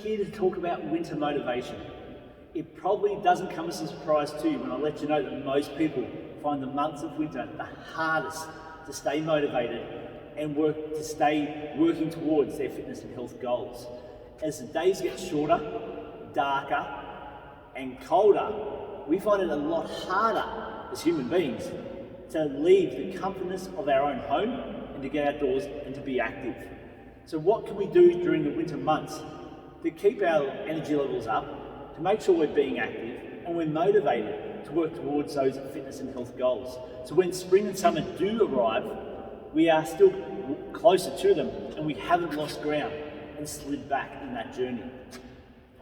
Here to talk about winter motivation. It probably doesn't come as a surprise to you when I let you know that most people find the months of winter the hardest to stay motivated and working towards their fitness and health goals. As the days get shorter, darker and colder, we find it a lot harder as human beings to leave the comfortness of our own home and to get outdoors and to be active. So what can we do during the winter months to keep our energy levels up, to make sure we're being active and we're motivated to work towards those fitness and health goals? So when spring and summer do arrive, we are still closer to them and we haven't lost ground and slid back in that journey.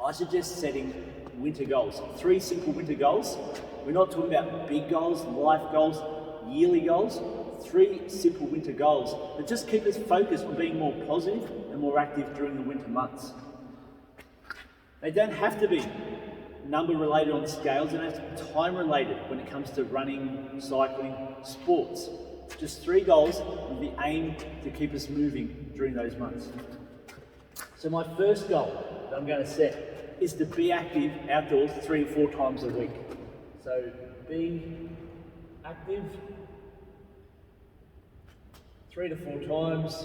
I suggest setting winter goals, 3 simple winter goals. We're not talking about big goals, life goals, yearly goals. 3 simple winter goals that just keep us focused on being more positive and more active during the winter months. They don't have to be number related on scales, they don't have to be time related when it comes to running, cycling, sports. Just 3 goals with the aim to keep us moving during those months. So my first goal that I'm going to set is to be active outdoors 3 to 4 times a week. So be active 3 to 4 times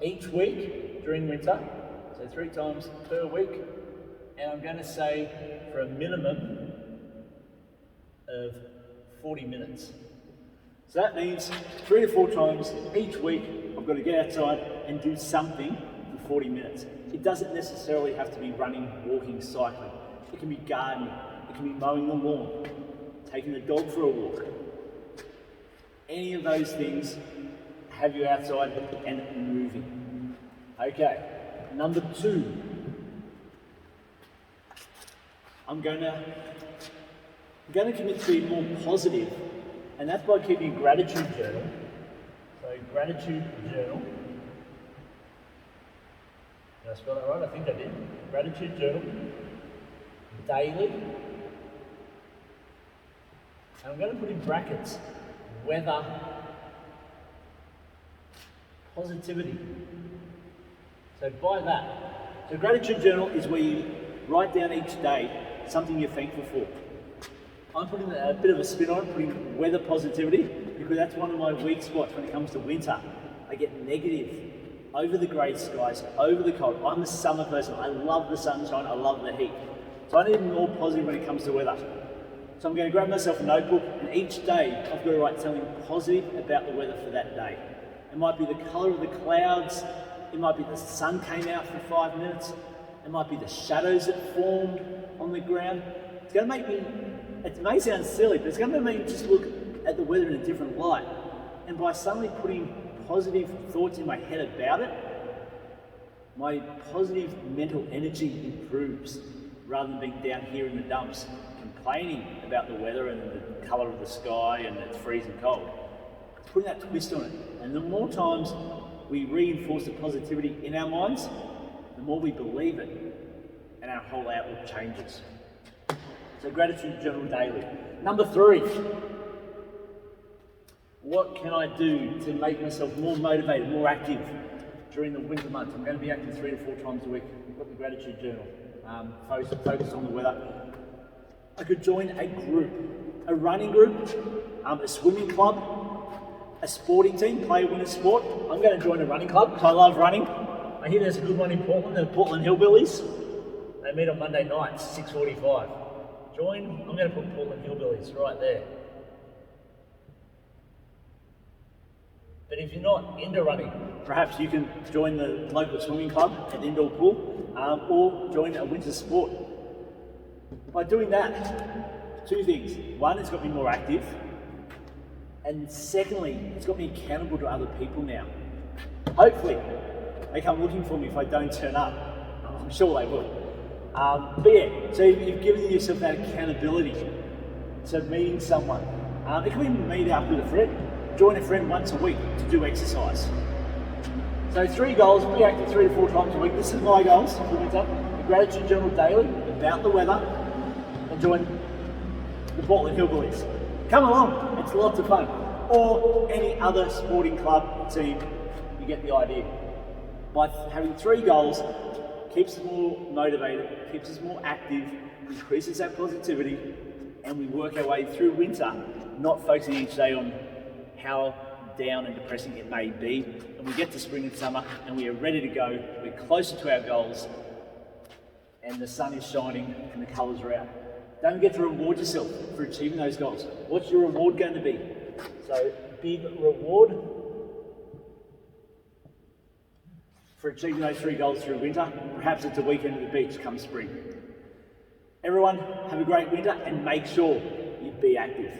each week during winter, so 3 times per week, and I'm going to say for a minimum of 40 minutes. So that means 3 to 4 times each week I've got to get outside and do something for 40 minutes. It doesn't necessarily have to be running, walking, cycling. It can be gardening, it can be mowing the lawn, taking the dog for a walk. Any of those things have you outside and moving. Okay, number 2. I'm going to commit to be more positive, and that's by keeping a gratitude journal. So gratitude journal. Did I spell that right? I think I did. Gratitude journal daily. And I'm going to put in brackets weather, positivity. So by that, so gratitude journal is where you write down each day something you're thankful for. I'm putting a bit of a spin on it, putting weather positivity, because that's one of my weak spots when it comes to winter. I get negative over the grey skies, over the cold. I'm a summer person. I love the sunshine, I love the heat. So I need to be more positive when it comes to weather. So I'm going to grab myself a notebook, and each day I've got to write something positive about the weather for that day. It might be the colour of the clouds, it might be the sun came out for 5 minutes, it might be the shadows that formed on the ground. It's going to make me, it may sound silly, but it's going to make me just look at the weather in a different light. And by suddenly putting positive thoughts in my head about it, my positive mental energy improves rather than being down here in the dumps complaining about the weather and the colour of the sky and it's freezing cold. It's putting that twist on it. And the more times we reinforce the positivity in our minds, the more we believe it and our whole outlook changes. So gratitude journal daily. Number 3, what can I do to make myself more motivated, more active during the winter months? I'm going to be active 3 to 4 times a week. I've got the gratitude journal, focused on the weather. I could join a group, a running group, a swimming club, a sporting team, play a winter sport. I'm going to join a running club because I love running. I hear there's a good one in Portland, the Portland Hillbillies. They meet on Monday nights, 6:45. Join, I'm going to put Portland Hillbillies right there. But if you're not into running, perhaps you can join the local swimming club at the indoor pool, or join a winter sport. By doing that, Two things. One, it's got me more active. And secondly, it's got me accountable to other people now. Hopefully, they come looking for me if I don't turn up. I'm sure they will. But yeah, so you've given yourself that accountability to meeting someone. It can be meet up with a friend. Join a friend once a week to do exercise. So 3 goals, be active 3 to 4 times a week. This is my goals for winter. A gratitude journal daily about the weather and join the Portland Hillbillies. Come along, it's lots of fun. Or any other sporting club, team, you get the idea. By having 3 goals, keeps us more motivated, keeps us more active, increases our positivity, and we work our way through winter, not focusing each day on how down and depressing it may be. And we get to spring and summer and we are ready to go, we're closer to our goals, and the sun is shining and the colours are out. Don't forget to reward yourself for achieving those goals. What's your reward going to be? So, big reward for achieving those 3 goals through winter. Perhaps it's a weekend at the beach come spring. Everyone, have a great winter and make sure you be active.